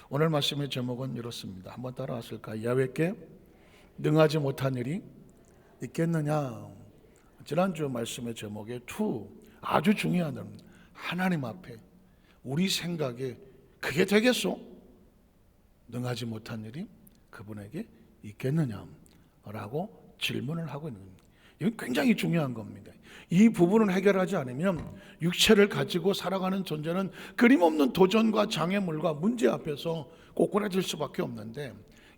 오늘 말씀의 제목은 이렇습니다. 한번 따라하실까요? 야훼께 능하지 못한 일이 있겠느냐. 지난주 말씀의 제목에 아주 중요한 하나님 앞에 우리 생각에 그게 되겠소? 능하지 못한 일이 그분에게 있겠느냐라고 질문을 하고 있는 겁니다. 이건 굉장히 중요한 겁니다. 이 부분을 해결하지 않으면 육체를 가지고 살아가는 존재는 끊임없는 도전과 장애물과 문제 앞에서 꼬꾸라질 수밖에 없는데,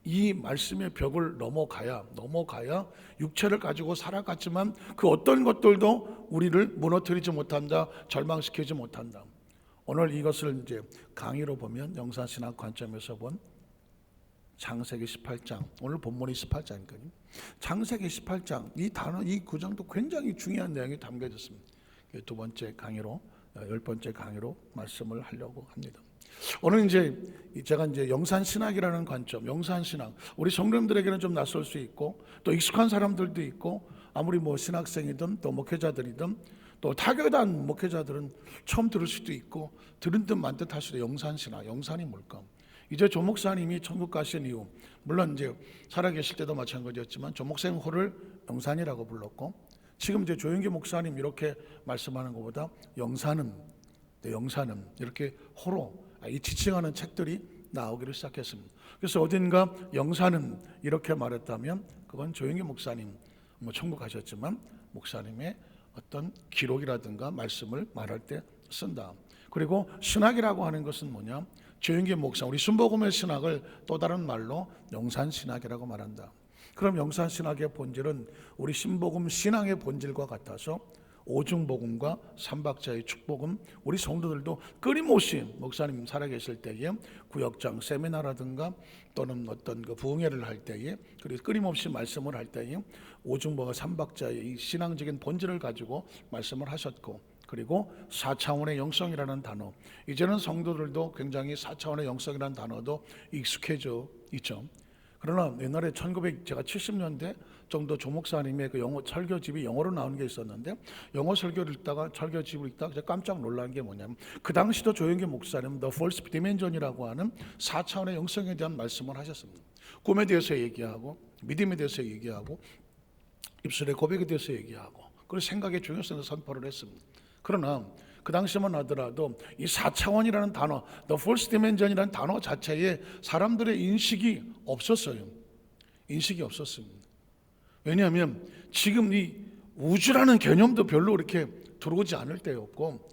이 말씀의 벽을 넘어가야 육체를 가지고 살아갔지만 그 어떤 것들도 우리를 무너뜨리지 못한다, 절망시키지 못한다. 오늘 이것을 이제 강의로 보면 영산신학 관점에서 본 창세기 18장, 오늘 본문이 18장이니까요. 창세기 18장 이 단어, 이 구장도 굉장히 중요한 내용이 담겨져 있습니다. 두 번째 강의로, 10번째 강의로 말씀을 하려고 합니다. 오늘 제가 영산신학이라는 관점, 영산신학, 우리 성도님들에게는 좀 낯설 수 있고 또 익숙한 사람들도 있고, 아무리 신학생이든 또 목회자들이든 또 타교단 목회자들은 처음 들을 수도 있고 들은 듯 만 듯 할 수도. 영산신학, 영산이 뭘까? 이제 조 목사님이 천국 가신 이후, 물론 살아계실 때도 마찬가지였지만 조 목사님 호를 영산이라고 불렀고, 지금 조영기 목사님 이렇게 말씀하는 것보다 영산음 이렇게 호로 이 지칭하는 책들이 나오기를 시작했습니다. 그래서 어딘가 영산음 이렇게 말했다면 그건 조영기 목사님 천국 가셨지만 목사님의 어떤 기록이라든가 말씀을 말할 때 쓴다. 그리고 신학이라고 하는 것은 뭐냐? 조영기 목사, 우리 순복음의 신학을 또 다른 말로 영산신학이라고 말한다. 그럼 영산신학의 본질은 우리 신복음 신앙의 본질과 같아서 오중복음과 삼박자의 축복음, 우리 성도들도 끊임없이 목사님 살아계실 때에 구역장 세미나라든가 또는 어떤 부흥회를 할 때에, 그리고 끊임없이 말씀을 할 때에 오중복음 삼박자의 이 신앙적인 본질을 가지고 말씀을 하셨고, 그리고 4차원의 영성이라는 단어, 이제는 성도들도 굉장히 4차원의 영성이라는 단어도 익숙해져 있죠. 그러나 옛날에 제가 70년대 정도 조 목사님의 그 영어 설교집이 영어로 나오는 게 있었는데, 영어 설교를 읽다가 설교집을 읽다가 제가 깜짝 놀란 게 뭐냐면, 그 당시도 조영기 목사님은 The First Dimension이라고 하는 4차원의 영성에 대한 말씀을 하셨습니다. 꿈에 대해서 얘기하고, 믿음에 대해서 얘기하고, 입술의 고백에 대해서 얘기하고, 그리고 생각의 중요성을 선포를 했습니다. 그러나 그 당시만 하더라도 이 4차원이라는 단어, The First Dimension이라는 단어 자체에 사람들의 인식이 없었어요. 인식이 없었습니다. 왜냐하면 지금 이 우주라는 개념도 별로 이렇게 들어오지 않을 때였고,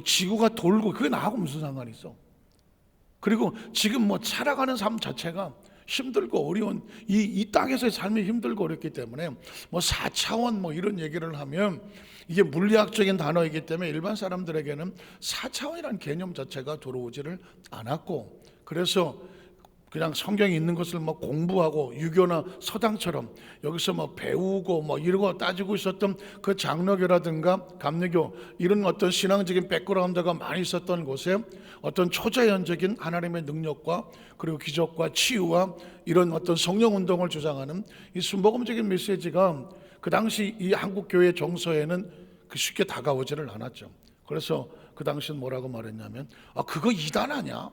지구가 돌고 그게 나하고 무슨 상관이 있어? 그리고 지금 살아가는 삶 자체가 힘들고 어려운 이 땅에서의 삶이 힘들고 어렵기 때문에 4차원 이런 얘기를 하면 이게 물리학적인 단어이기 때문에 일반 사람들에게는 4차원이라는 개념 자체가 들어오지를 않았고, 그래서 그냥 성경에 있는 것을 공부하고 유교나 서당처럼 여기서 배우고 이러고 따지고 있었던 그 장로교라든가 감리교, 이런 어떤 신앙적인 백그라운드가 많이 있었던 곳에 어떤 초자연적인 하나님의 능력과 그리고 기적과 치유와 이런 어떤 성령 운동을 주장하는 이 순복음적인 메시지가 그 당시 이 한국 교회 정서에는 쉽게 다가오지를 않았죠. 그래서 그 당시는 뭐라고 말했냐면, 그거 이단 아니야?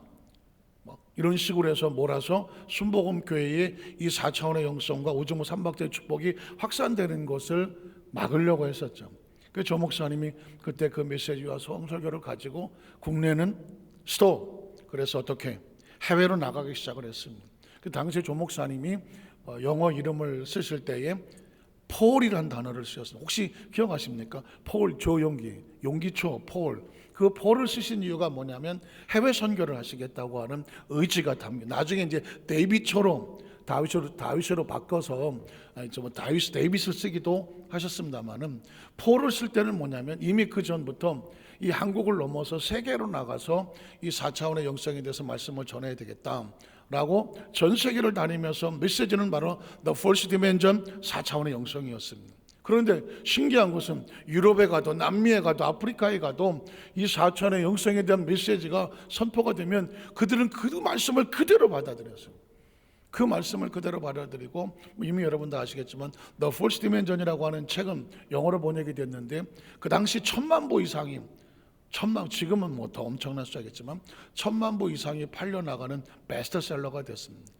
이런 식으로 해서 몰아서 순복음 교회의 이 4차원의 영성과 오중무 삼박자의 축복이 확산되는 것을 막으려고 했었죠. 그 조 목사님이 그때 그 메시지와 성설교를 가지고 국내는 스톱. 그래서 어떻게 해외로 나가기 시작을 했습니다. 그 당시에 조 목사님이 영어 이름을 쓰실 때에 폴이라는 단어를 쓰셨습니다. 혹시 기억하십니까? 폴, 조용기, 용기초, 폴. 그 폴을 쓰신 이유가 뭐냐면 해외 선교를 하시겠다고 하는 의지가 담겨. 나중에 데이빗처럼 다윗으로 바꿔서 데이빗을 쓰기도 하셨습니다만은, 폴을 쓸 때는 뭐냐면 이미 그 전부터 이 한국을 넘어서 세계로 나가서 이 4차원의 영성에 대해서 말씀을 전해야 되겠다 라고 전 세계를 다니면서 메시지는 바로 The First Dimension 4차원의 영성이었습니다. 그런데 신기한 것은 유럽에 가도 남미에 가도 아프리카에 가도 이 4차원의 영성에 대한 메시지가 선포가 되면 그들은 그 말씀을 그대로 받아들였어요. 그 말씀을 그대로 받아들이고, 이미 여러분 다 아시겠지만 The First Dimension이라고 하는 책은 영어로 번역이 됐는데 그 당시 1000만 부 이상이 지금은 뭐 더 엄청난 숫자겠지만 1,000만 부 이상이 팔려나가는 베스트셀러가 됐습니다.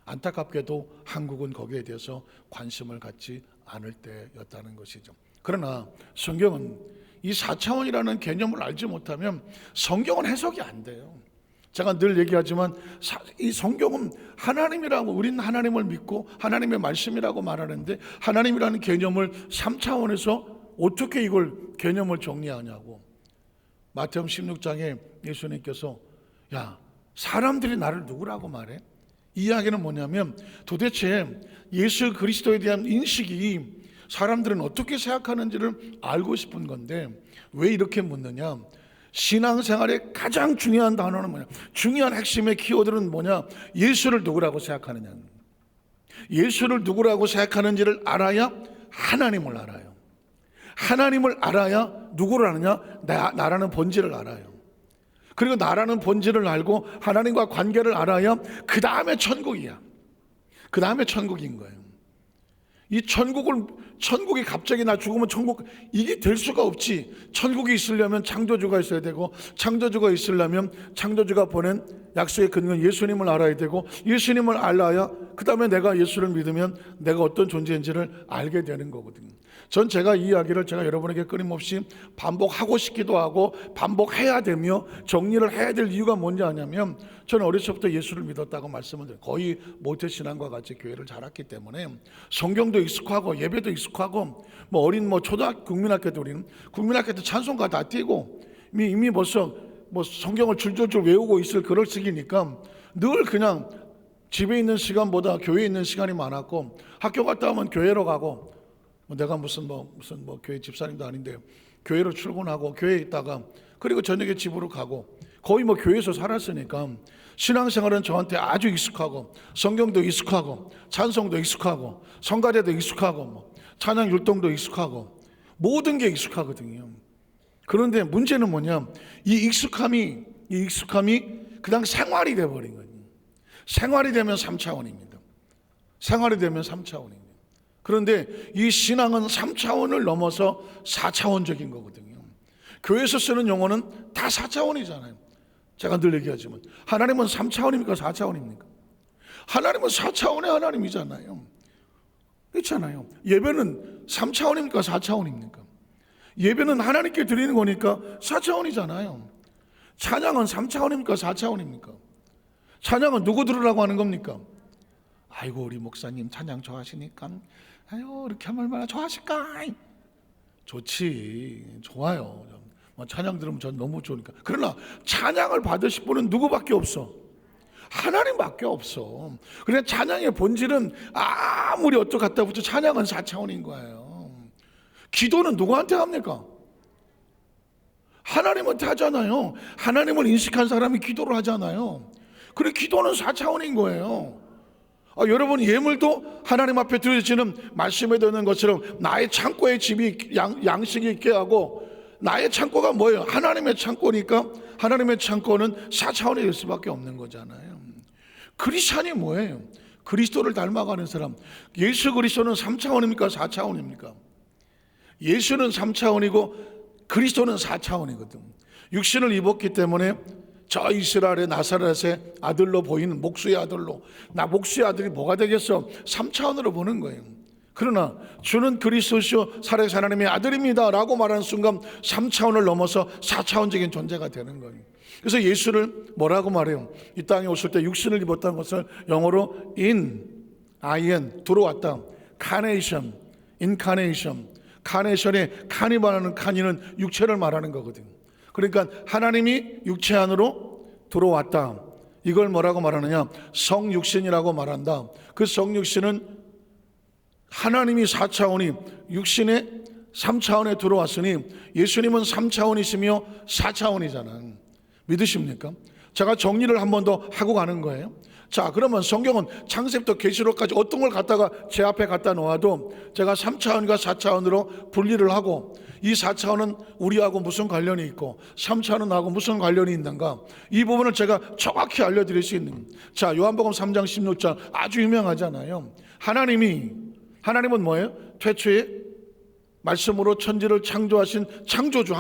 안타깝게도 한국은 거기에 대해서 관심을 갖지 않을 때였다는 것이죠. 그러나 성경은 이 4차원이라는 개념을 알지 못하면 성경은 해석이 안 돼요. 제가 늘 얘기하지만 이 성경은 하나님이라고, 우리는 하나님을 믿고 하나님의 말씀이라고 말하는데 하나님이라는 개념을 3차원에서 어떻게 이걸 개념을 정리하냐고. 마태복음 16장에 예수님께서 야, 사람들이 나를 누구라고 말해? 이 이야기는 뭐냐면 도대체 예수 그리스도에 대한 인식이 사람들은 어떻게 생각하는지를 알고 싶은 건데, 왜 이렇게 묻느냐? 신앙생활의 가장 중요한 단어는 뭐냐? 중요한 핵심의 키워드는 뭐냐? 예수를 누구라고 생각하느냐. 예수를 누구라고 생각하는지를 알아야 하나님을 알아요. 하나님을 알아야 누구를 아느냐? 나라는 본질을 알아요. 그리고 나라는 본질을 알고 하나님과 관계를 알아야 그 다음에 천국이야. 그 다음에 천국인 거예요. 이 천국이 갑자기 나 죽으면 천국, 이게 될 수가 없지. 천국이 있으려면 창조주가 있어야 되고, 창조주가 있으려면 창조주가 보낸 약속의 근원 예수님을 알아야 되고, 예수님을 알아야 그 다음에 내가 예수를 믿으면 내가 어떤 존재인지를 알게 되는 거거든요. 전 제가 이 이야기를 제가 여러분에게 끊임없이 반복하고 싶기도 하고 반복해야 되며 정리를 해야 될 이유가 뭔지 아냐면, 저는 어렸을 때부터 예수를 믿었다고 말씀을 드려요. 거의 모태신앙과 같이 교회를 자랐기 때문에 성경도 익숙하고 예배도 익숙하고, 초등학교 국민학교 우리는 국민학교 때 찬송가 다 띄고 이미 벌써 성경을 줄줄줄 외우고 있을 그럴 시기니까 늘 그냥 집에 있는 시간보다 교회에 있는 시간이 많았고, 학교 갔다 오면 교회로 가고, 내가 무슨 교회 집사님도 아닌데 교회로 출근하고 교회에 있다가 그리고 저녁에 집으로 가고, 거의 교회에서 살았으니까 신앙생활은 저한테 아주 익숙하고, 성경도 익숙하고, 찬송도 익숙하고, 성가대도 익숙하고, 찬양 율동도 익숙하고, 모든 게 익숙하거든요. 그런데 문제는 뭐냐? 이 익숙함이 그냥 생활이 돼버린 거예요. 생활이 되면 3차원입니다. 생활이 되면 3차원입니다. 그런데 이 신앙은 3차원을 넘어서 4차원적인 거거든요. 교회에서 쓰는 용어는 다 4차원이잖아요. 제가 늘 얘기하지만 하나님은 3차원입니까? 4차원입니까? 하나님은 4차원의 하나님이잖아요. 그렇잖아요. 예배는 3차원입니까? 4차원입니까? 예배는 하나님께 드리는 거니까 4차원이잖아요. 찬양은 3차원입니까? 4차원입니까? 찬양은 누구 들으라고 하는 겁니까? 아이고, 우리 목사님 찬양 좋아하시니까 아유, 이렇게 하면 얼마나 좋아하실까? 좋지, 좋아요. 찬양 들으면 전 너무 좋으니까. 그러나 찬양을 받으실 분은 누구밖에 없어? 하나님밖에 없어. 그래서 찬양의 본질은 아무리 어떻게 갖다 붙여 찬양은 4차원인 거예요. 기도는 누구한테 합니까? 하나님한테 하잖아요. 하나님을 인식한 사람이 기도를 하잖아요. 그래, 기도는 4차원인 거예요. 여러분, 예물도 하나님 앞에 드려지는 말씀에 드는 것처럼 나의 창고에 집이 양식이 있게 하고, 나의 창고가 뭐예요? 하나님의 창고니까 하나님의 창고는 4차원이 될 수밖에 없는 거잖아요. 크리스찬이 뭐예요? 그리스도를 닮아가는 사람. 예수 그리스도는 3차원입니까? 4차원입니까? 예수는 3차원이고 그리스도는 4차원이거든. 육신을 입었기 때문에 저 이스라엘의 나사렛의 아들로 보이는 목수의 아들로, 목수의 아들이 뭐가 되겠어? 3차원으로 보는 거예요. 그러나 주는 그리스도시요 살아계신 하나님의 아들입니다 라고 말하는 순간 3차원을 넘어서 4차원적인 존재가 되는 거예요. 그래서 예수를 뭐라고 말해요? 이 땅에 오실 때 육신을 입었다는 것을 영어로 들어왔다. carnation, incarnation. 카네이션의 칸이 말하는 칸이는 육체를 말하는 거거든요. 그러니까 하나님이 육체 안으로 들어왔다. 이걸 뭐라고 말하느냐? 성육신이라고 말한다. 그 성육신은 하나님이 4차원이 육신의 3차원에 들어왔으니 예수님은 3차원이시며 4차원이잖아요. 믿으십니까? 제가 정리를 한 번 더 하고 가는 거예요. 자, 그러면 성경은 창세부터 계시록까지 어떤 걸 갖다가 제 앞에 갖다 놓아도 제가 3차원과 4차원으로 분리를 하고, 이 4차원은 우리하고 무슨 관련이 있고 3차원은 나하고 무슨 관련이 있는가, 이 부분을 제가 정확히 알려드릴 수 있는. 자, 요한복음 3장 16절 아주 유명하잖아요. 하나님은 뭐예요? 태초에 말씀으로 천지를 창조하신 창조주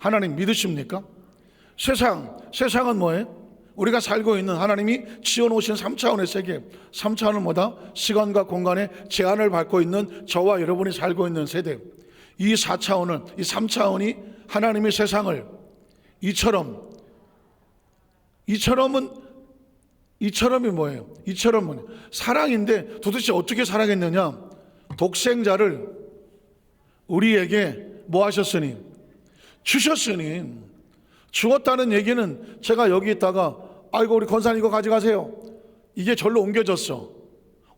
하나님 믿으십니까? 세상은 뭐예요? 우리가 살고 있는 하나님이 지어놓으신 3차원의 세계, 3차원은 뭐다? 시간과 공간의 제한을 밟고 있는 저와 여러분이 살고 있는 세대. 이 4차원은, 이 3차원이 하나님의 세상을 이처럼이 뭐예요? 이처럼은 사랑인데 도대체 어떻게 사랑했느냐? 독생자를 우리에게 뭐 하셨으니? 주셨으니. 주었다는 얘기는 제가 여기 있다가 아이고 우리 권사님 이거 가져가세요. 이게 절로 옮겨졌어.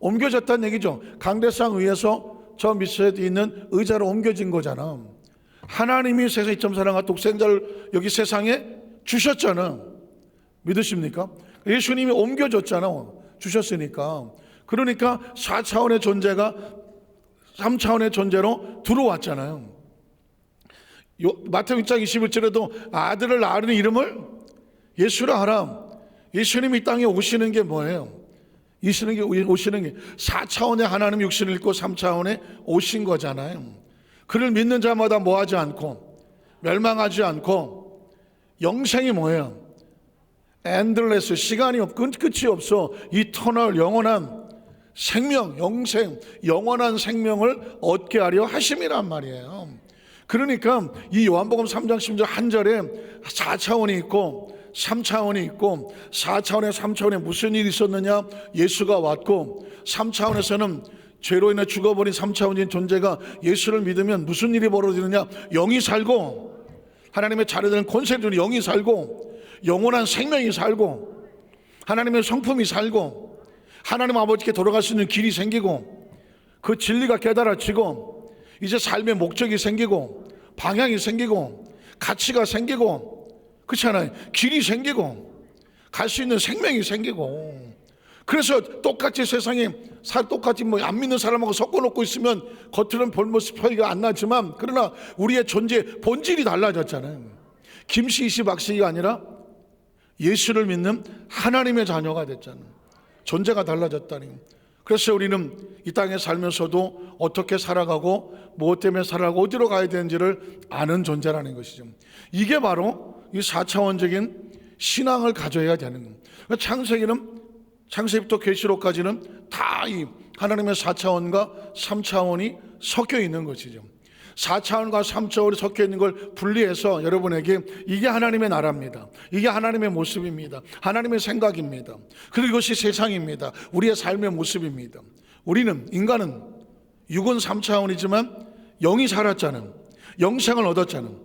옮겨졌다는 얘기죠. 강대상 위에서 저 밑에 있는 의자로 옮겨진 거잖아. 하나님이 세상 2.4랑 독생자를 여기 세상에 주셨잖아. 믿으십니까? 예수님이 옮겨줬잖아. 주셨으니까. 그러니까 4차원의 존재가 3차원의 존재로 들어왔잖아요. 마태복음 6장 21절에도 아들을 낳으는 이름을 예수라 하라. 예수님이 이 땅에 오시는 게 뭐예요? 오시는 게 4차원의 하나님 육신을 입고 3차원에 오신 거잖아요. 그를 믿는 자마다 뭐하지 않고 멸망하지 않고 영생이 뭐예요? 엔들레스, 시간이 끝이 없어. 이터널, 영원한 생명, 영생, 영원한 생명을 얻게 하려 하심이란 말이에요. 그러니까 이 요한복음 3장 10절 한 절에 4차원이 있고 3차원이 있고 4차원에 3차원에 무슨 일이 있었느냐? 예수가 왔고 3차원에서는 죄로 인해 죽어버린 3차원인 존재가 예수를 믿으면 무슨 일이 벌어지느냐? 영이 살고 하나님의 자녀들은 권세를 주는 영이 살고 영원한 생명이 살고 하나님의 성품이 살고 하나님 아버지께 돌아갈 수 있는 길이 생기고 그 진리가 깨달아지고 이제 삶의 목적이 생기고 방향이 생기고 가치가 생기고 그렇잖아요. 길이 생기고 갈 수 있는 생명이 생기고 그래서 똑같이 세상에 똑같이 뭐 안 믿는 사람하고 섞어놓고 있으면 겉으로는 볼모습 표기가 안 나지만 그러나 우리의 존재 본질이 달라졌잖아요. 김씨 박씨가 아니라 예수를 믿는 하나님의 자녀가 됐잖아요. 존재가 달라졌다니. 그래서 우리는 이 땅에 살면서도 어떻게 살아가고 무엇 때문에 살아가고 어디로 가야 되는지를 아는 존재라는 것이죠. 이게 바로 이 4차원적인 신앙을 가져야 되는 거예요. 창세기부터 계시록까지는 다 이 하나님의 4차원과 3차원이 섞여 있는 것이죠. 4차원과 3차원이 섞여 있는 걸 분리해서 여러분에게 이게 하나님의 나라입니다. 이게 하나님의 모습입니다. 하나님의 생각입니다. 그리고 이것이 세상입니다. 우리의 삶의 모습입니다. 인간은 육은 3차원이지만 영이 살았잖아요. 영생을 얻었잖아요.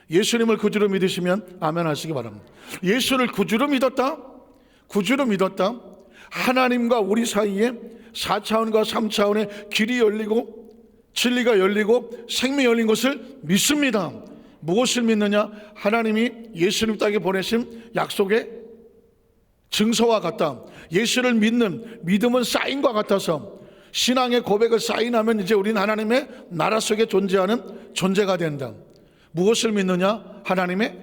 예수님을 구주로 믿으시면 아멘 하시기 바랍니다. 예수를 구주로 믿었다? 하나님과 우리 사이에 4차원과 3차원의 길이 열리고 진리가 열리고 생명이 열린 것을 믿습니다. 무엇을 믿느냐? 하나님이 예수님 땅에 보내신 약속의 증서와 같다. 예수를 믿는 믿음은 사인과 같아서 신앙의 고백을 사인하면 이제 우리는 하나님의 나라 속에 존재하는 존재가 된다. 무엇을 믿느냐? 하나님의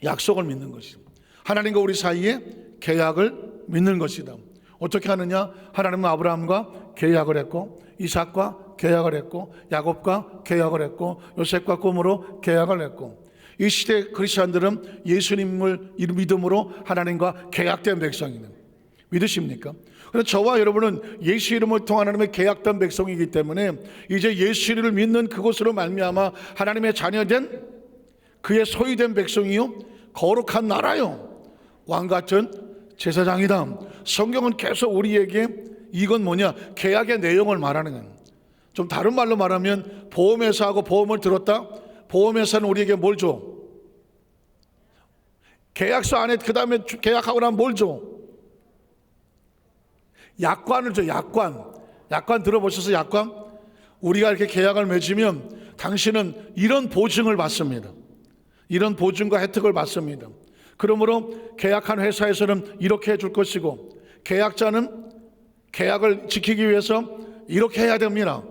약속을 믿는 것이다. 하나님과 우리 사이에 계약을 믿는 것이다. 어떻게 하느냐? 하나님은 아브라함과 계약을 했고 이삭과 계약을 했고 야곱과 계약을 했고 요셉과 꿈으로 계약을 했고 이 시대 크리스천들은 예수님을 믿음으로 하나님과 계약된 백성이는 믿으십니까? 그래서 저와 여러분은 예수 이름을 통한 하나님의 계약된 백성이기 때문에 이제 예수를 믿는 그곳으로 말미암아 하나님의 자녀된 그의 소유된 백성이요 거룩한 나라요 왕같은 제사장이다. 성경은 계속 우리에게 이건 뭐냐? 계약의 내용을 말하는 거예요. 좀 다른 말로 말하면 보험회사하고 보험을 들었다? 보험회사는 우리에게 뭘 줘? 계약서 안에 그 다음에 계약하고 나면 뭘 줘? 약관을 줘. 약관 들어보셔서 약관? 우리가 이렇게 계약을 맺으면 당신은 이런 보증을 받습니다. 이런 보증과 혜택을 받습니다. 그러므로 계약한 회사에서는 이렇게 해줄 것이고 계약자는 계약을 지키기 위해서 이렇게 해야 됩니다.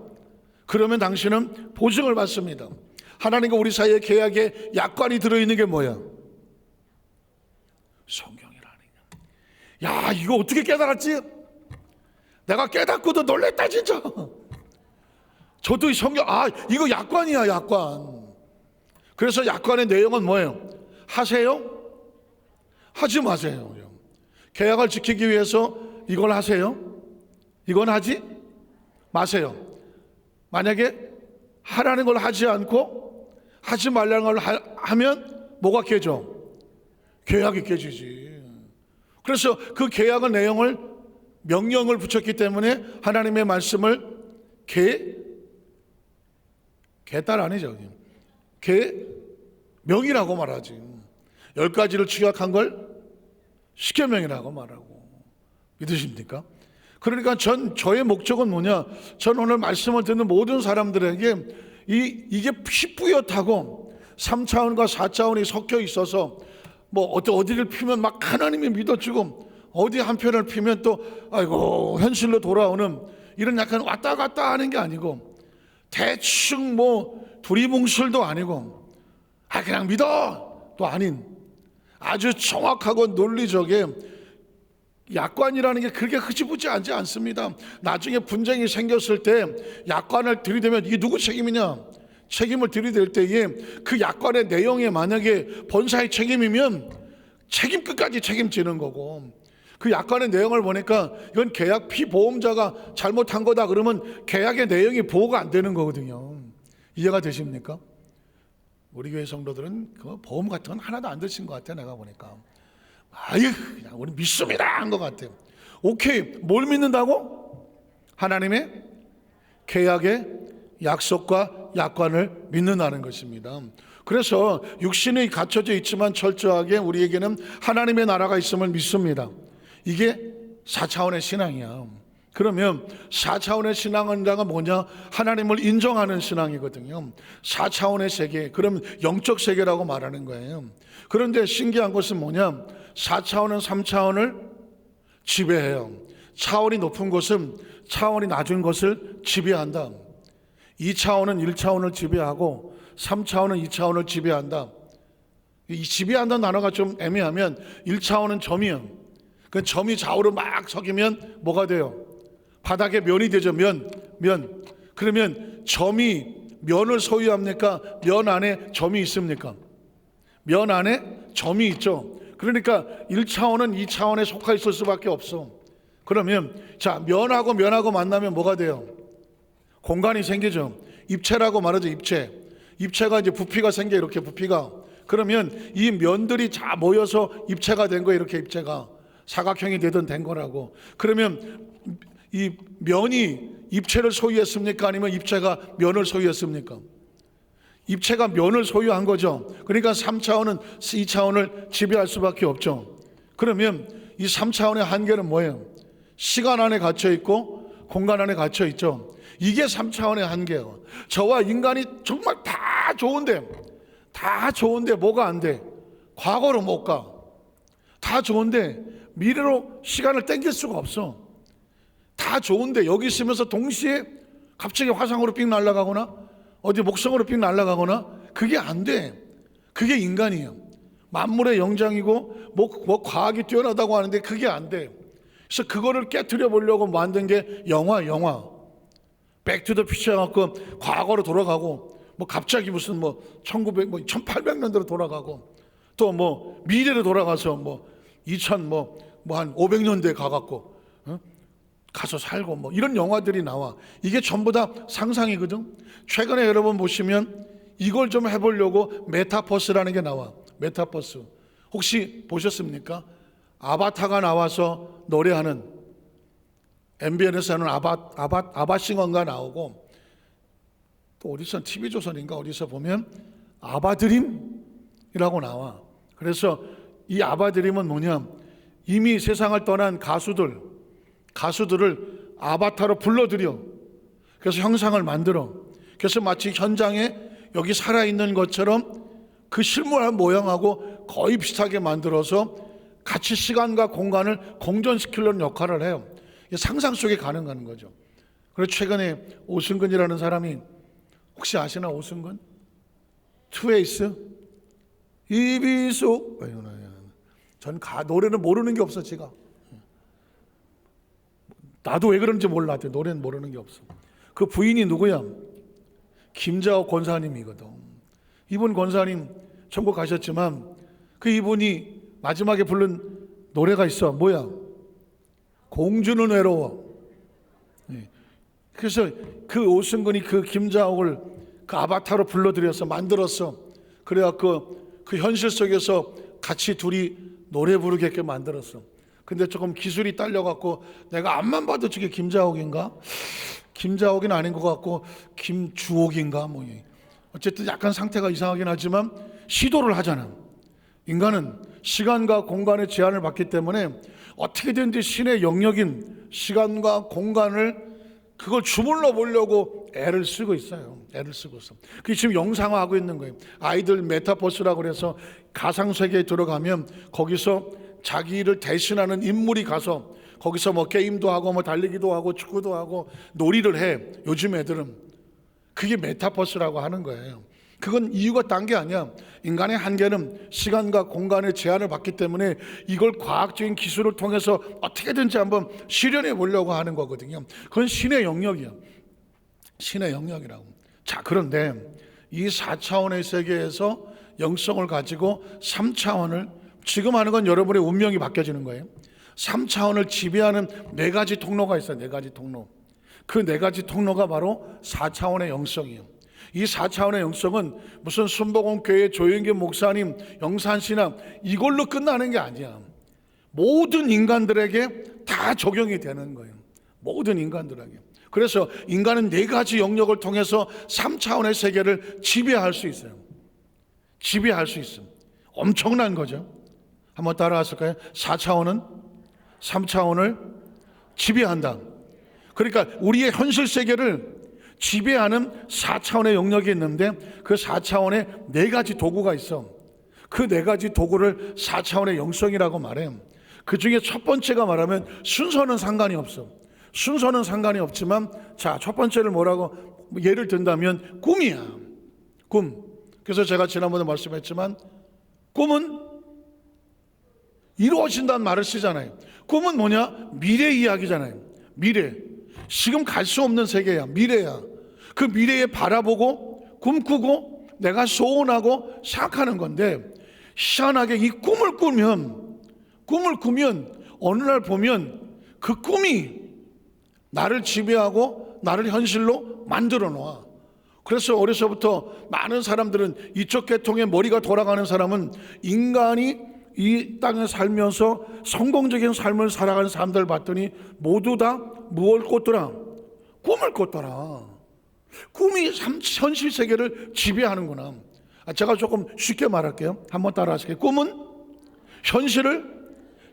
그러면 당신은 보증을 받습니다. 하나님과 우리 사이에 계약에 약관이 들어있는 게 뭐야? 성경이라는 게. 야, 이거 어떻게 깨달았지? 내가 깨닫고도 놀랬다 진짜. 저도 이 성경 이거 약관이야 약관. 그래서 약관의 내용은 뭐예요? 하세요? 하지 마세요. 계약을 지키기 위해서 이걸 하세요? 이건 하지 마세요. 만약에 하라는 걸 하지 않고 하지 말라는 걸 하면 뭐가 깨져? 계약이 깨지지. 그래서 그 계약의 내용을 명령을 붙였기 때문에 하나님의 말씀을 개딸 아니죠. 계명이라고 말하지. 10가지를 축약한 걸 십계명이라고 말하고. 믿으십니까? 그러니까 저의 목적은 뭐냐? 전 오늘 말씀을 듣는 모든 사람들에게 이게 피뿌옇다고 3차원과 4차원이 섞여 있어서 뭐 어디를 피면 막 하나님이 믿어주고 어디 한편을 피면 또 아이고 현실로 돌아오는 이런 약간 왔다 갔다 하는 게 아니고 대충 뭐 두리뭉술도 아니고 그냥 믿어 또 아닌 아주 정확하고 논리적에 약관이라는 게 그렇게 흐지부지하지 않습니다. 나중에 분쟁이 생겼을 때 약관을 들이대면 이게 누구 책임이냐? 책임을 들이댈 때에 그 약관의 내용에 만약에 본사의 책임이면 책임 끝까지 책임지는 거고, 그 약관의 내용을 보니까 이건 계약 피보험자가 잘못한 거다 그러면 계약의 내용이 보호가 안 되는 거거든요. 이해가 되십니까? 우리 교회 성도들은 그 보험 같은 건 하나도 안 드신 것 같아요. 내가 보니까 그냥 우리 믿습니다 한 것 같아요. 오케이, 뭘 믿는다고? 하나님의 계약의 약속과 약관을 믿는다는 것입니다. 그래서 육신이 갖춰져 있지만 철저하게 우리에게는 하나님의 나라가 있음을 믿습니다. 이게 4차원의 신앙이야. 그러면 4차원의 신앙은 뭐냐? 하나님을 인정하는 신앙이거든요. 4차원의 세계, 그러면 영적 세계라고 말하는 거예요. 그런데 신기한 것은 뭐냐? 4차원은 3차원을 지배해요. 차원이 높은 것은 차원이 낮은 것을 지배한다. 2차원은 1차원을 지배하고 3차원은 2차원을 지배한다. 이 지배한다는 단어가 좀 애매하면 1차원은 점이요. 그 점이 좌우로 막 서기면 뭐가 돼요? 바닥에 면이 되죠. 면. 그러면 점이 면을 소유합니까? 면 안에 점이 있습니까? 면 안에 점이 있죠. 그러니까 1차원은 2차원에 속해 있을 수밖에 없어. 그러면 자, 면하고 면하고 만나면 뭐가 돼요? 공간이 생기죠. 입체라고 말하죠. 입체가 이제 부피가 생겨. 이렇게 부피가. 그러면 이 면들이 다 모여서 입체가 된 거예요. 이렇게 입체가 사각형이 되든 된 거라고. 그러면 이 면이 입체를 소유했습니까? 아니면 입체가 면을 소유했습니까? 입체가 면을 소유한 거죠. 그러니까 3차원은 2차원을 지배할 수밖에 없죠. 그러면 이 3차원의 한계는 뭐예요? 시간 안에 갇혀 있고 공간 안에 갇혀 있죠. 이게 3차원의 한계예요. 저와 인간이 정말 다 좋은데 뭐가 안 돼? 과거로 못 가. 다 좋은데 미래로 시간을 당길 수가 없어. 다 좋은데 여기 있으면서 동시에 갑자기 화상으로 삑 날아가거나 어디 목성으로 삑 날아가거나 그게 안 돼. 그게 인간이에요. 만물의 영장이고 뭐 과학이 뛰어나다고 하는데 그게 안 돼. 그래서 그거를 깨트려 보려고 만든 게 영화. 백투더 퓨처 갖고 과거로 돌아가고 뭐 갑자기 무슨 1800년대로 돌아가고 또 뭐 미래로 돌아가서 한 500년대 가갖고 가서 살고 뭐 이런 영화들이 나와. 이게 전부 다 상상이거든. 최근에 여러분 보시면 이걸 좀 해보려고 메타버스라는 게 나와. 메타버스 혹시 보셨습니까? 아바타가 나와서 노래하는, MBN에서 하는 아바싱어가 나오고, 또 어디서 TV조선인가 어디서 보면 아바드림이라고 나와. 그래서 이 아바드림은 뭐냐? 이미 세상을 떠난 가수들을 아바타로 불러들여. 그래서 형상을 만들어. 그래서 마치 현장에 여기 살아있는 것처럼 그 실물한 모양하고 거의 비슷하게 만들어서 같이 시간과 공간을 공존시키려는 역할을 해요. 상상 속에 가능한 거죠. 그래서 최근에 오승근이라는 사람이, 혹시 아시나? 오승근? 트웨이스? 이비소? 전 노래는 모르는 게 없어. 제가 나도 왜 그런지 몰라. 노래는 모르는 게 없어. 그 부인이 누구야? 김자옥 권사님이거든. 이분 권사님 천국 가셨지만 그 이분이 마지막에 부른 노래가 있어. 뭐야? 공주는 외로워. 그래서 그 오승근이 그 김자옥을 그 아바타로 불러들여서 만들었어. 그래갖고 그 현실 속에서 같이 둘이 노래 부르게끔 만들었어. 근데 조금 기술이 딸려갖고 내가 앞만 봐도 저게 김자옥인가? 김자옥은 아닌 것 같고 김주옥인가? 뭐 어쨌든 약간 상태가 이상하긴 하지만 시도를 하잖아. 인간은 시간과 공간의 제한을 받기 때문에 어떻게든지 신의 영역인 시간과 공간을 그걸 주물러 보려고 애를 쓰고 있어요. 애를 쓰고 있어. 그게 지금 영상화하고 있는 거예요. 아이들 메타버스라고 그래서 가상세계에 들어가면 거기서 자기를 대신하는 인물이 가서 거기서 뭐 게임도 하고 뭐 달리기도 하고 축구도 하고 놀이를 해. 요즘 애들은 그게 메타버스라고 하는 거예요. 그건 이유가 딴 게 아니야. 인간의 한계는 시간과 공간의 제한을 받기 때문에 이걸 과학적인 기술을 통해서 어떻게든지 한번 실현해 보려고 하는 거거든요. 그건 신의 영역이야. 신의 영역이라고. 자, 그런데 이 4차원의 세계에서 영성을 가지고 3차원을 지금 하는 건 여러분의 운명이 바뀌어지는 거예요. 3차원을 지배하는 4가지 통로가 있어요. 4가지 통로. 그 4가지 통로가 바로 4차원의 영성이에요. 이 4차원의 영성은 무슨 순복음 교회 조영기 목사님 영산신앙 이걸로 끝나는 게 아니야. 모든 인간들에게 다 적용이 되는 거예요. 모든 인간들에게. 그래서 인간은 4가지 영역을 통해서 3차원의 세계를 지배할 수 있어요. 지배할 수 있어요. 엄청난 거죠. 한번 따라하실까요? 4차원은 3차원을 지배한다. 그러니까 우리의 현실 세계를 지배하는 4차원의 영역이 있는데 그 4차원에 4가지 도구가 있어. 그 4가지 도구를 4차원의 영성이라고 말해. 그 중에 첫 번째가 말하면 순서는 상관이 없어. 순서는 상관이 없지만 자, 첫 번째를 뭐라고 예를 든다면 꿈이야. 꿈. 그래서 제가 지난번에 말씀했지만 꿈은 이루어진다는 말을 쓰잖아요. 꿈은 뭐냐? 미래 이야기잖아요. 미래. 지금 갈 수 없는 세계야. 미래야. 그 미래에 바라보고 꿈꾸고 내가 소원하고 생각하는 건데 희한하게 이 꿈을 꾸면 어느 날 보면 그 꿈이 나를 지배하고 나를 현실로 만들어 놓아. 그래서 어려서부터 많은 사람들은 이쪽 계통의 머리가 돌아가는 사람은 인간이 이 땅에 살면서 성공적인 삶을 살아가는 사람들 봤더니 모두 다 무엇을 꿨더라? 꿈을 꿨더라. 꿈이 현실 세계를 지배하는구나. 제가 조금 쉽게 말할게요. 한번 따라하실게요. 꿈은 현실을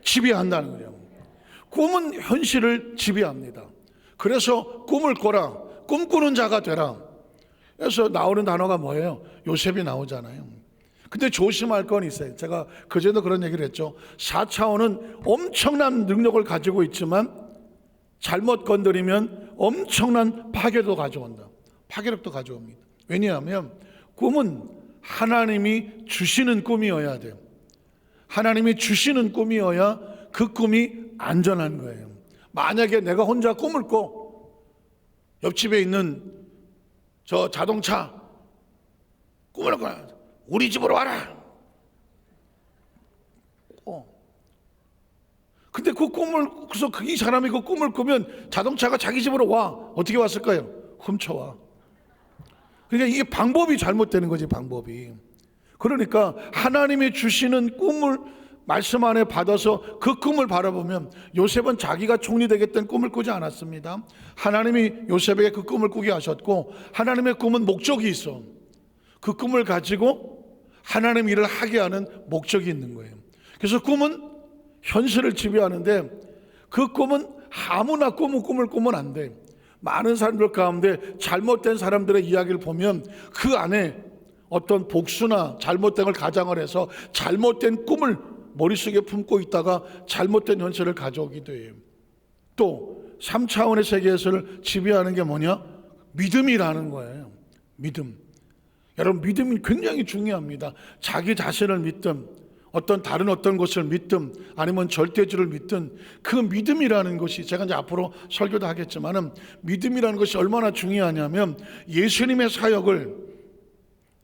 지배한다는 거예요. 꿈은 현실을 지배합니다. 그래서 꿈을 꿔라. 꿈꾸는 자가 되라. 그래서 나오는 단어가 뭐예요? 요셉이 나오잖아요. 근데 조심할 건 있어요. 제가 그전에도 그런 얘기를 했죠. 4차원은 엄청난 능력을 가지고 있지만 잘못 건드리면 엄청난 파괴도 가져온다. 파괴력도 가져옵니다. 왜냐하면 꿈은 하나님이 주시는 꿈이어야 돼요. 하나님이 주시는 꿈이어야 그 꿈이 안전한 거예요. 만약에 내가 혼자 꿈을 꿔 옆집에 있는 저 자동차 꿈을 꿔 우리 집으로 와라. 근데 그 꿈을 그래서 이 사람이 그 꿈을 꾸면 자동차가 자기 집으로 와. 어떻게 왔을까요? 훔쳐와. 그러니까 이게 방법이 잘못되는 거지, 방법이. 그러니까 하나님이 주시는 꿈을 말씀 안에 받아서 그 꿈을 바라보면 요셉은 자기가 총리 되겠다는 꿈을 꾸지 않았습니다. 하나님이 요셉에게 그 꿈을 꾸게 하셨고 하나님의 꿈은 목적이 있어. 그 꿈을 가지고 하나님 일을 하게 하는 목적이 있는 거예요. 그래서 꿈은 현실을 지배하는데 그 꿈은 아무나 꿈을 꾸면 안 돼. 많은 사람들 가운데 잘못된 사람들의 이야기를 보면 그 안에 어떤 복수나 잘못된 걸 가장을 해서 잘못된 꿈을 머릿속에 품고 있다가 잘못된 현실을 가져오기도 해요. 또 3차원의 세계에서를 지배하는 게 뭐냐? 믿음이라는 거예요. 믿음. 여러분, 믿음이 굉장히 중요합니다. 자기 자신을 믿든 다른 어떤 것을 믿든 아니면 절대주를 믿든 그 믿음이라는 것이 제가 이제 앞으로 설교도 하겠지만은 믿음이라는 것이 얼마나 중요하냐면 예수님의 사역을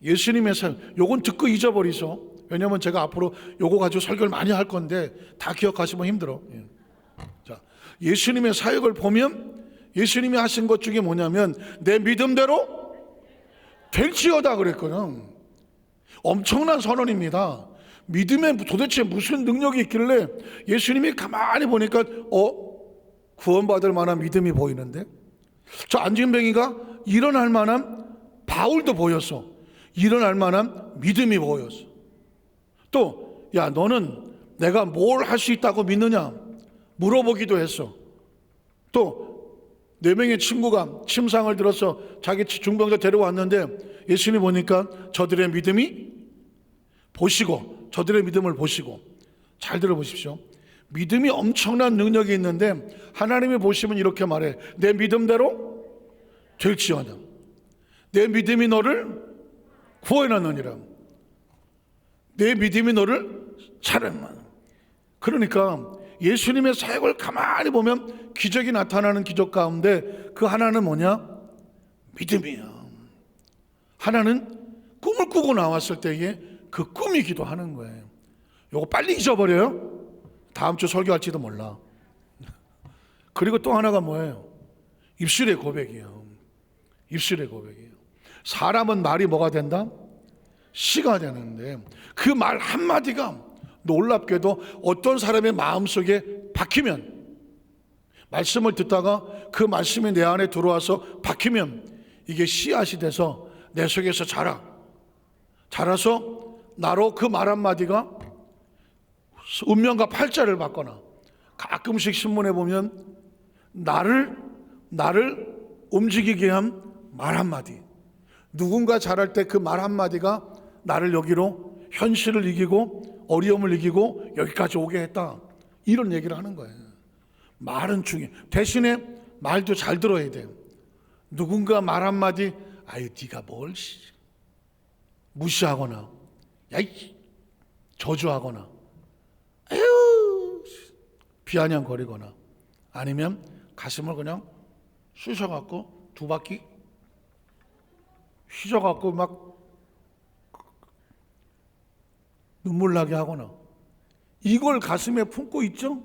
예수님의 사역, 요건 듣고 잊어버리죠. 왜냐하면 제가 앞으로 요거 가지고 설교를 많이 할 건데 다 기억하시면 힘들어. 예. 자, 예수님의 사역을 보면 예수님이 하신 것 중에 뭐냐면 내 믿음대로 될지어다 그랬거든. 엄청난 선언입니다. 믿음에 도대체 무슨 능력이 있길래 예수님이 가만히 보니까 구원받을 만한 믿음이 보이는데, 저 안진뱅이가 일어날 만한 바울도 보였어. 일어날 만한 믿음이 보였어. 또 야, 너는 내가 뭘 할 수 있다고 믿느냐 물어보기도 했어. 또 4명의 친구가 침상을 들어서 자기 중병자 데려왔는데 예수님 보니까 저들의 믿음이 보시고, 저들의 믿음을 보시고, 잘 들어보십시오. 믿음이 엄청난 능력이 있는데 하나님이 보시면 이렇게 말해. 내 믿음대로 될지어다. 내 믿음이 너를 구원하느니라. 내 믿음이 너를 살인하느니라. 그러니까 예수님의 사역을 가만히 보면 기적이 나타나는 기적 가운데 그 하나는 뭐냐? 믿음이야. 하나는 꿈을 꾸고 나왔을 때에 그 꿈이 기도하는 거예요. 요거 빨리 잊어버려요. 다음 주 설교할지도 몰라. 그리고 또 하나가 뭐예요? 입술의 고백이에요. 입술의 고백이에요. 사람은 말이 뭐가 된다? 시가 되는데 그 말 한마디가 놀랍게도 어떤 사람의 마음속에 박히면, 말씀을 듣다가 그 말씀이 내 안에 들어와서 박히면 이게 씨앗이 돼서 내 속에서 자라서 나로 그 말 한마디가 운명과 팔자를 받거나, 가끔씩 신문에 보면 나를 움직이게 한 말 한마디, 누군가 잘할 때 그 말 한마디가 나를 여기로, 현실을 이기고 어려움을 이기고 여기까지 오게 했다, 이런 얘기를 하는 거예요. 말은 중요해. 대신에 말도 잘 들어야 돼요. 누군가 말 한마디, 아유 네가 뭘 무시하거나, 야이 저주하거나, 아유 비아냥거리거나, 아니면 가슴을 그냥 쑤셔갖고 2바퀴 휘저갖고 막 눈물 나게 하거나, 이걸 가슴에 품고 있죠.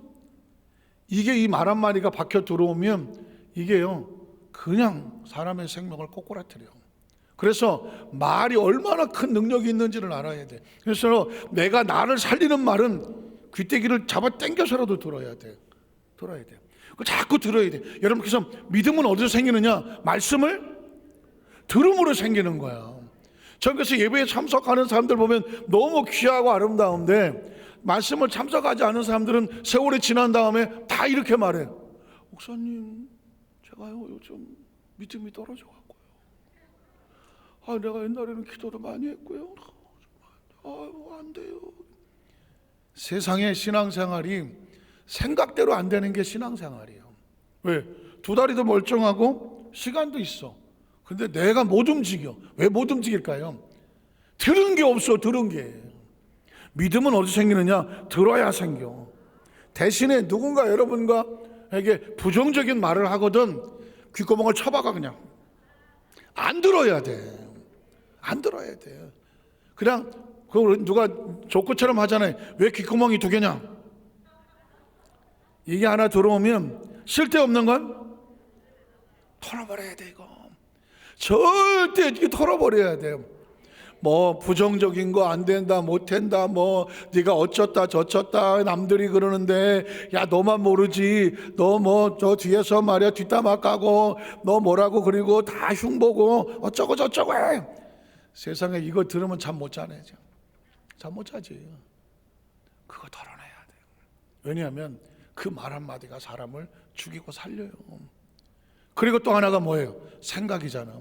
이게 이 말 한마디가 박혀 들어오면 이게요 그냥 사람의 생명을 꼬꾸라뜨려요. 그래서 말이 얼마나 큰 능력이 있는지를 알아야 돼. 그래서 내가 나를 살리는 말은 귀때기를 잡아 당겨서라도 들어야 돼. 자꾸 들어야 돼. 여러분, 그래서 믿음은 어디서 생기느냐? 말씀을 들음으로 생기는 거야. 전 그래서 예배에 참석하는 사람들 보면 너무 귀하고 아름다운데, 말씀을 참석하지 않은 사람들은 세월이 지난 다음에 다 이렇게 말해. 목사님, 제가요 요즘 믿음이 떨어져 갖고요. 내가 옛날에는 기도도 많이 했고요. 안 돼요. 세상의 신앙생활이 생각대로 안 되는 게 신앙생활이에요. 왜? 2다리도 멀쩡하고 시간도 있어. 근데 내가 못 움직여. 왜 못 움직일까요? 들은 게 없어. 들은 게. 믿음은 어디서 생기느냐? 들어야 생겨. 대신에 누군가 여러분과에게 부정적인 말을 하거든 귓구멍을 쳐박아. 그냥 안 들어야 돼. 그냥 누가 조크처럼 하잖아요. 왜 귓구멍이 2개냐? 이게 하나 들어오면 쓸데없는 건 털어버려야 돼. 이거 절대 이렇게 털어버려야 돼요. 뭐 부정적인 거 안 된다, 못 된다, 뭐 네가 어쩌다 저쩌다 남들이 그러는데 야 너만 모르지, 너 뭐 저 뒤에서 말이야 뒷담화 까고 너 뭐라고 그리고 다 흉보고 어쩌고 저쩌고 해. 세상에 이거 들으면 잠 못 자네. 잠 못 자지. 그거 털어내야 돼요. 왜냐하면 그 말 한마디가 사람을 죽이고 살려요. 그리고 또 하나가 뭐예요? 생각이잖아.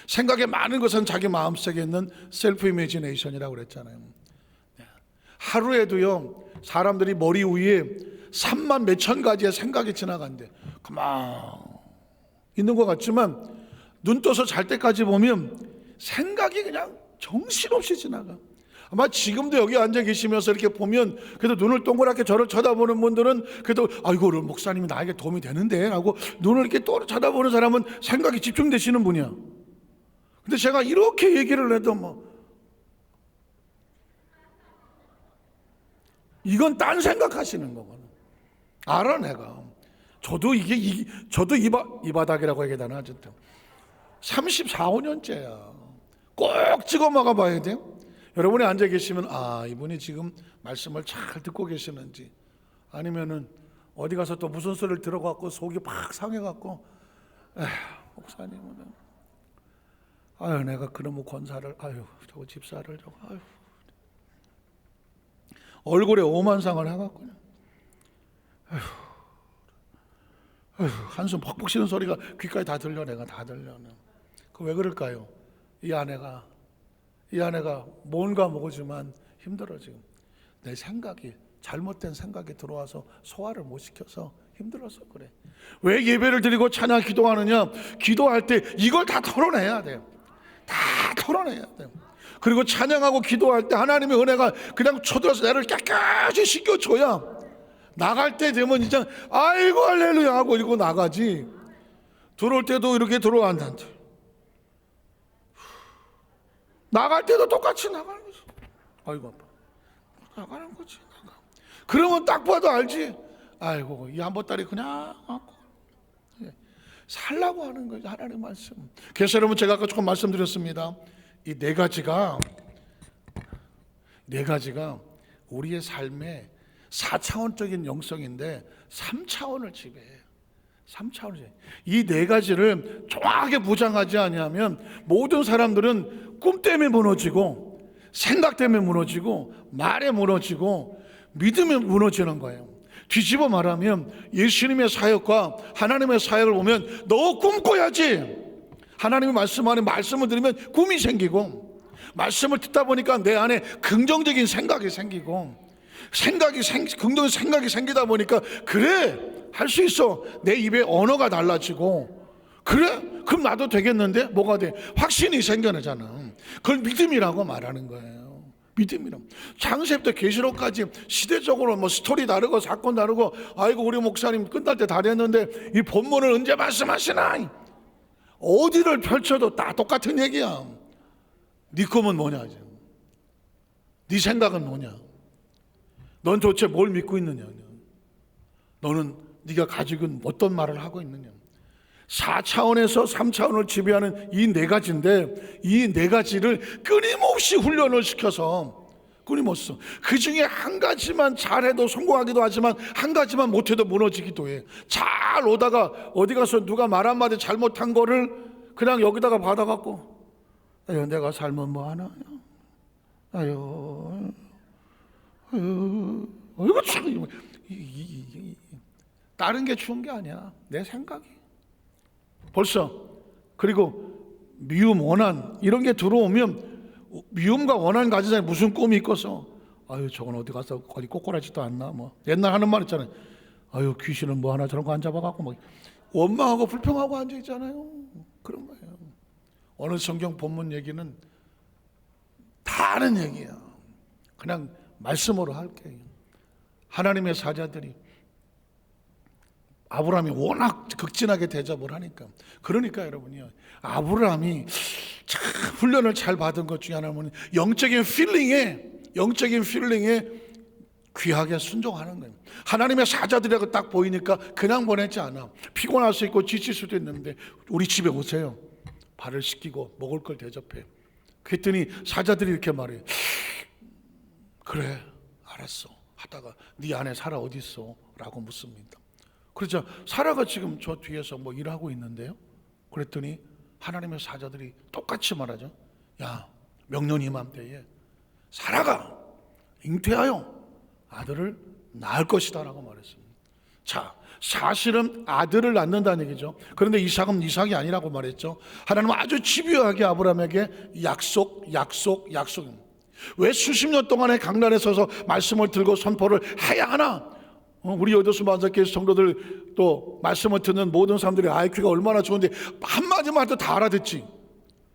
생각의 많은 것은 자기 마음속에 있는 셀프 이미지네이션이라고 그랬잖아요. 하루에도요 사람들이 머리 위에 3만 몇천 가지의 생각이 지나간대. 가만 있는 것 같지만 눈 떠서 잘 때까지 보면 생각이 그냥 정신없이 지나가. 아마 지금도 여기 앉아 계시면서 이렇게 보면 그래도 눈을 동그랗게 저를 쳐다보는 분들은 그래도 아이고 목사님이 나에게 도움이 되는데 하고 눈을 이렇게 또 쳐다보는 사람은 생각이 집중되시는 분이야. 근데 제가 이렇게 얘기를 해도 뭐 이건 딴 생각하시는 거거든. 알아 내가. 저도 저도 이 바닥이라고 얘기해 되나 어쨌든 34, 5년째야. 꼭 찍어 먹어 봐야 돼. 여러분이 앉아 계시면 이분이 지금 말씀을 잘 듣고 계시는지, 아니면은 어디 가서 또 무슨 소리를 들어갖고 속이 팍 상해갖고 목사님은 내가 그놈의 권사를 저거 집사를 저거 얼굴에 오만상을 해갖고 한숨 퍽퍽 쉬는 소리가 귓가에 다 들려. 내가 다 들려. 그 왜 그럴까요? 이 아내가 뭔가 먹었지만 힘들어. 지금 내 생각이 잘못된 생각이 들어와서 소화를 못 시켜서 힘들어서 그래. 왜 예배를 드리고 찬양 기도하느냐? 기도할 때 이걸 다 털어내야 돼. 다 털어내야 돼. 그리고 찬양하고 기도할 때 하나님의 은혜가 그냥 쳐들어서 나를 깨끗이 씻겨줘야 나갈 때 되면 이제 아이고 할렐루야 하고 이러고 나가지. 들어올 때도 이렇게 들어간단다. 나갈 때도 똑같이 나가는 거지. 아이고 아파. 나가는 거지. 그러면 딱 봐도 알지. 아이고 이 한보따리 그냥 살라고 하는 거지. 하나님의 말씀. 그래서 여러분 제가 아까 조금 말씀드렸습니다. 이 네 가지가 우리의 삶의 4차원적인 영성인데 3차원을 지배해요. 3차원이죠. 이 네 가지를 정확하게 보장하지 아니하면 모든 사람들은 꿈 때문에 무너지고, 생각 때문에 무너지고, 말에 무너지고, 믿음에 무너지는 거예요. 뒤집어 말하면 예수님의 사역과 하나님의 사역을 보면 너 꿈꿔야지. 하나님의 말씀하는 말씀을 들으면 꿈이 생기고, 말씀을 듣다 보니까 내 안에 긍정적인 생각이 생기고, 긍정적인 생각이 생기다 보니까 그래 할 수 있어. 내 입에 언어가 달라지고, 그래? 그럼 나도 되겠는데? 뭐가 돼? 확신이 생겨나잖아. 그걸 믿음이라고 말하는 거예요. 믿음이라고. 창세부터 계시록까지 시대적으로 뭐 스토리 다르고 사건 다르고, 아이고 우리 목사님 끝날 때 다 됐는데 이 본문을 언제 말씀하시나? 어디를 펼쳐도 다 똑같은 얘기야. 네 꿈은 뭐냐? 네 생각은 뭐냐? 넌 도대체 뭘 믿고 있느냐? 너는 네가 가지고 어떤 말을 하고 있느냐? 4차원에서 3차원을 지배하는 이 네 가지인데, 이 네 가지를 끊임없이 훈련을 시켜서, 끊임없이 그 중에 한 가지만 잘해도 성공하기도 하지만 한 가지만 못해도 무너지기도 해. 잘 오다가 어디 가서 누가 말 한마디 잘못한 거를 그냥 여기다가 받아갖고 내가 살면 뭐하나? 아유 참, 다른 게 추운 게 아니야. 내 생각이. 벌써. 그리고 미움, 원한 이런 게 들어오면 미움과 원한 가진 사람이 무슨 꿈이 있겠어? 저건 어디 가서 어디 꼬꼬라지도 않나? 뭐 옛날 하는 말 있잖아요. 귀신은 뭐 하나 저런 거 안 잡아갖고 뭐 원망하고 불평하고 앉아 있잖아요. 그런 거예요. 오늘 성경 본문 얘기는 다 아는 얘기야. 그냥 말씀으로 할게요. 하나님의 사자들이 아브라함이 워낙 극진하게 대접을 하니까, 그러니까 여러분이요, 아브라함이 참 훈련을 잘 받은 것 중에 하나는 영적인 필링에 귀하게 순종하는 거예요. 하나님의 사자들이라고 딱 보이니까 그냥 보내지 않아. 피곤할 수 있고 지칠 수도 있는데 우리 집에 오세요. 발을 씻기고 먹을 걸 대접해. 그랬더니 사자들이 이렇게 말해요. 그래 알았어 하다가 네 아내 사라 어디 있어? 라고 묻습니다. 그러자 사라가 지금 저 뒤에서 뭐 일하고 있는데요. 그랬더니 하나님의 사자들이 똑같이 말하죠. 야, 명년 이맘때에 사라가 잉태하여 아들을 낳을 것이다 라고 말했습니다. 자, 사실은 아들을 낳는다는 얘기죠. 그런데 이삭은 이삭이 아니라고 말했죠. 하나님은 아주 집요하게 아브라함에게 약속입니다. 왜 수십 년 동안의 강단에 서서 말씀을 들고 선포를 해야 하나? 우리 여도수 만삭교회 성도들 또 말씀을 듣는 모든 사람들이 IQ가 얼마나 좋은데 한마디만 해도 다 알아듣지.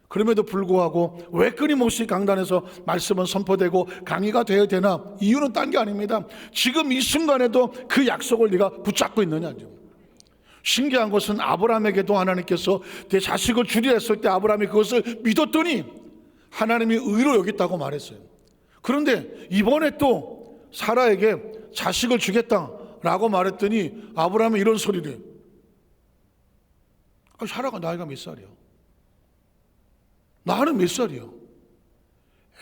그럼에도 불구하고 왜 끊임없이 강단에서 말씀은 선포되고 강의가 되어야 되나? 이유는 딴 게 아닙니다. 지금 이 순간에도 그 약속을 네가 붙잡고 있느냐죠. 신기한 것은 아브라함에게도 하나님께서 내 자식을 주리라 했을 때 아브라함이 그것을 믿었더니 하나님이 의로 여겼다고 말했어요. 그런데 이번에 또 사라에게 자식을 주겠다라고 말했더니 아브라함이 이런 소리를 해요. 사라가 나이가 몇 살이요? 나는 몇 살이요?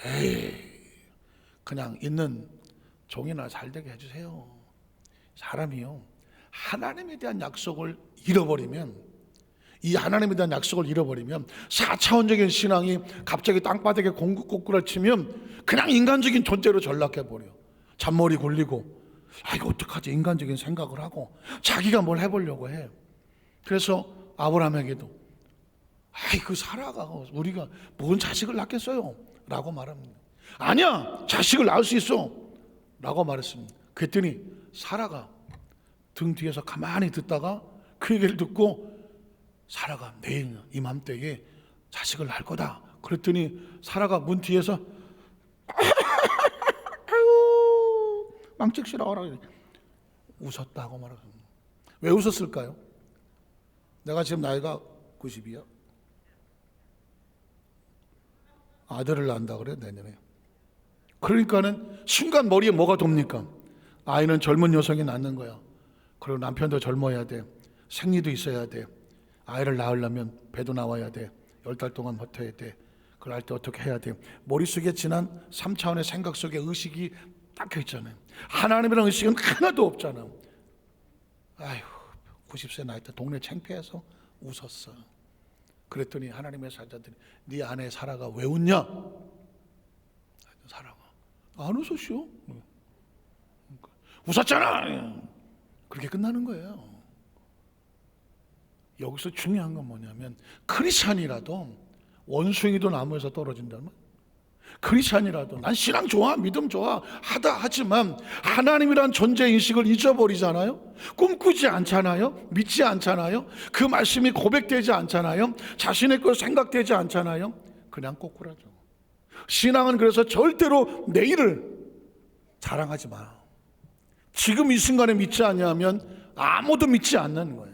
에이, 그냥 있는 종이나 잘되게 해주세요. 사람이요, 하나님에 대한 약속을 잃어버리면, 이 하나님에 대한 약속을 잃어버리면 4차원적인 신앙이 갑자기 땅바닥에 꼬꾸라치면 그냥 인간적인 존재로 전락해버려. 잔머리 굴리고 이거 어떡하지 인간적인 생각을 하고 자기가 뭘 해보려고 해. 그래서 아브라함에게도 그 사라가 우리가 뭔 자식을 낳겠어요? 라고 말합니다. 아니야, 자식을 낳을 수 있어 라고 말했습니다. 그랬더니 사라가 등 뒤에서 가만히 듣다가 그 얘기를 듣고 사라가 내일 이맘때에 자식을 낳을 거다 그랬더니 사라가 문 뒤에서 망측시라고 웃었다고 말합니다. 왜 웃었을까요? 내가 지금 나이가 90이야. 아들을 낳는다 그래 내년에. 그러니까는 순간 머리에 뭐가 돕니까? 아이는 젊은 여성이 낳는 거야. 그리고 남편도 젊어야 돼. 생리도 있어야 돼. 아이를 낳으려면 배도 나와야 돼. 10달 동안 버텨야 돼. 그럴 때 어떻게 해야 돼. 머릿속에 지난 3차원의 생각 속에 의식이 딱 있잖아요. 하나님이라는 의식은 하나도 없잖아. 아휴 90세 나이 때 동네 창피해서 웃었어. 그랬더니 하나님의 사자들이 네 아내 사라가 왜 웃냐? 사라가 안 웃었쇼. 웃었잖아. 그렇게 끝나는 거예요. 여기서 중요한 건 뭐냐면 크리스찬이라도 원숭이도 나무에서 떨어진다면, 크리스찬이라도 난 신앙 좋아 믿음 좋아 하지만 하나님이란 존재 인식을 잊어버리잖아요. 꿈꾸지 않잖아요. 믿지 않잖아요. 그 말씀이 고백되지 않잖아요. 자신의 것 생각되지 않잖아요. 그냥 꼬꾸라져. 신앙은 그래서 절대로 내일을 자랑하지 마. 지금 이 순간에 믿지 않냐면 아무도 믿지 않는 거예요.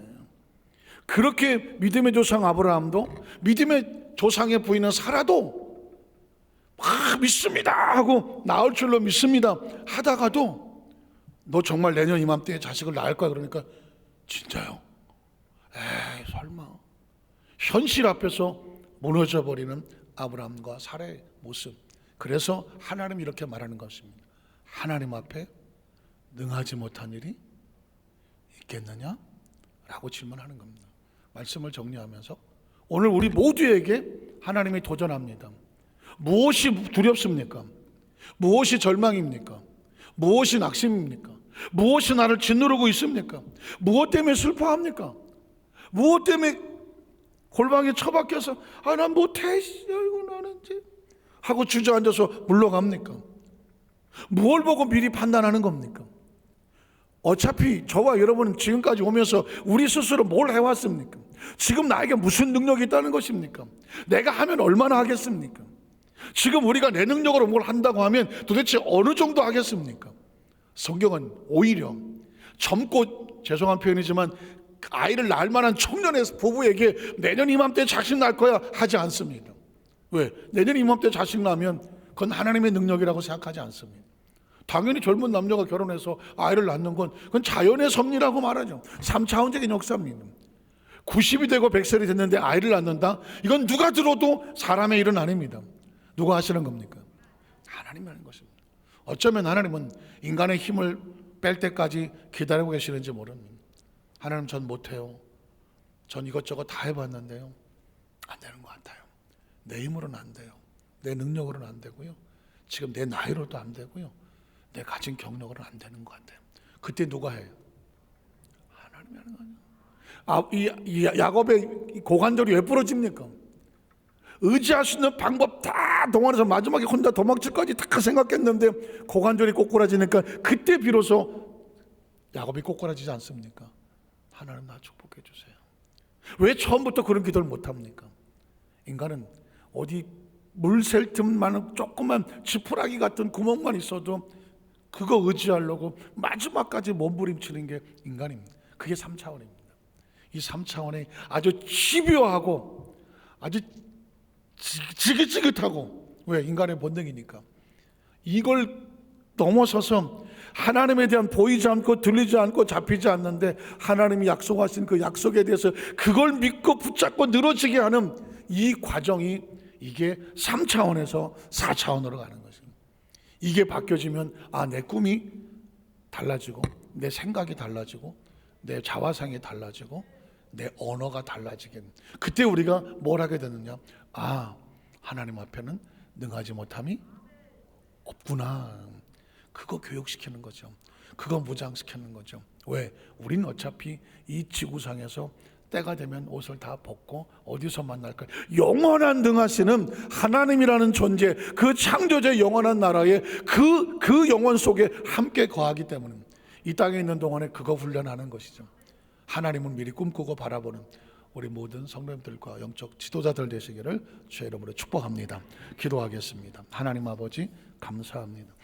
그렇게 믿음의 조상 아브라함도 믿음의 조상의 부인은 사라도 믿습니다 하고 낳을 줄로 믿습니다 하다가도 너 정말 내년 이맘때에 자식을 낳을 거야 그러니까 진짜요? 에이 설마. 현실 앞에서 무너져 버리는 아브라함과 사라의 모습. 그래서 하나님이 이렇게 말하는 것입니다. 하나님 앞에 능하지 못한 일이 있겠느냐? 라고 질문하는 겁니다. 말씀을 정리하면서 오늘 우리 모두에게 하나님이 도전합니다. 무엇이 두렵습니까? 무엇이 절망입니까? 무엇이 낙심입니까? 무엇이 나를 짓누르고 있습니까? 무엇 때문에 슬퍼합니까? 무엇 때문에 골방에 처박혀서 난 못해 이거 나는 이제 하고 주저앉아서 물러갑니까? 무엇을 보고 미리 판단하는 겁니까? 어차피 저와 여러분은 지금까지 오면서 우리 스스로 뭘 해왔습니까? 지금 나에게 무슨 능력이 있다는 것입니까? 내가 하면 얼마나 하겠습니까? 지금 우리가 내 능력으로 뭘 한다고 하면 도대체 어느 정도 하겠습니까? 성경은 오히려 젊고 죄송한 표현이지만 아이를 낳을 만한 청년의 부부에게 내년 이맘때 자식 낳을 거야 하지 않습니다. 왜? 내년 이맘때 자식 낳으면 그건 하나님의 능력이라고 생각하지 않습니다. 당연히 젊은 남녀가 결혼해서 아이를 낳는 건 그건 자연의 섭리라고 말하죠. 3차원적인 역사입니다. 90이 되고 100살이 됐는데 아이를 낳는다? 이건 누가 들어도 사람의 일은 아닙니다. 누가 하시는 겁니까? 하나님이 하는 것입니다. 어쩌면 하나님은 인간의 힘을 뺄 때까지 기다리고 계시는지 모릅니다. 하나님 전 못해요. 전 이것저것 다 해봤는데요. 안 되는 것 같아요. 내 힘으로는 안 돼요. 내 능력으로는 안 되고요. 지금 내 나이로도 안 되고요. 내 가진 경력으로는 안 되는 것 같아요. 그때 누가 해요? 하나님이 하는 거예요. 이 야곱의 고관절이 왜 부러집니까? 의지할 수 있는 방법 다 동원해서 마지막에 혼자 도망칠까지 다 생각했는데 고관절이 꼬꾸라지니까 그때 비로소 야곱이 꼬꾸라지지 않습니까? 하나님 나 축복해 주세요. 왜 처음부터 그런 기도를 못합니까? 인간은 어디 물 셀 틈만 조그만 지푸라기 같은 구멍만 있어도 그거 의지하려고 마지막까지 몸부림치는 게 인간입니다. 그게 3차원입니다. 이 3차원에 아주 집요하고 아주 지긋지긋하고, 왜? 인간의 본능이니까 이걸 넘어서서 하나님에 대한 보이지 않고 들리지 않고 잡히지 않는데 하나님이 약속하신 그 약속에 대해서 그걸 믿고 붙잡고 늘어지게 하는 이 과정이, 이게 3차원에서 4차원으로 가는 것입니다. 이게 바뀌어지면 내 꿈이 달라지고 내 생각이 달라지고 내 자화상이 달라지고 내 언어가 달라지게, 그때 우리가 뭘 하게 되느냐, 하나님 앞에는 능하지 못함이 없구나. 그거 교육시키는 거죠. 그거 무장시키는 거죠. 왜? 우리는 어차피 이 지구상에서 때가 되면 옷을 다 벗고 어디서 만날까? 영원한 능하시는 하나님이라는 존재, 그 창조주의 영원한 나라에 그 영원 속에 함께 거하기 때문에 이 땅에 있는 동안에 그거 훈련하는 것이죠. 하나님은 미리 꿈꾸고 바라보는 우리 모든 성도님들과 영적 지도자들 되시기를 주의 이름으로 축복합니다. 기도하겠습니다. 하나님 아버지 감사합니다.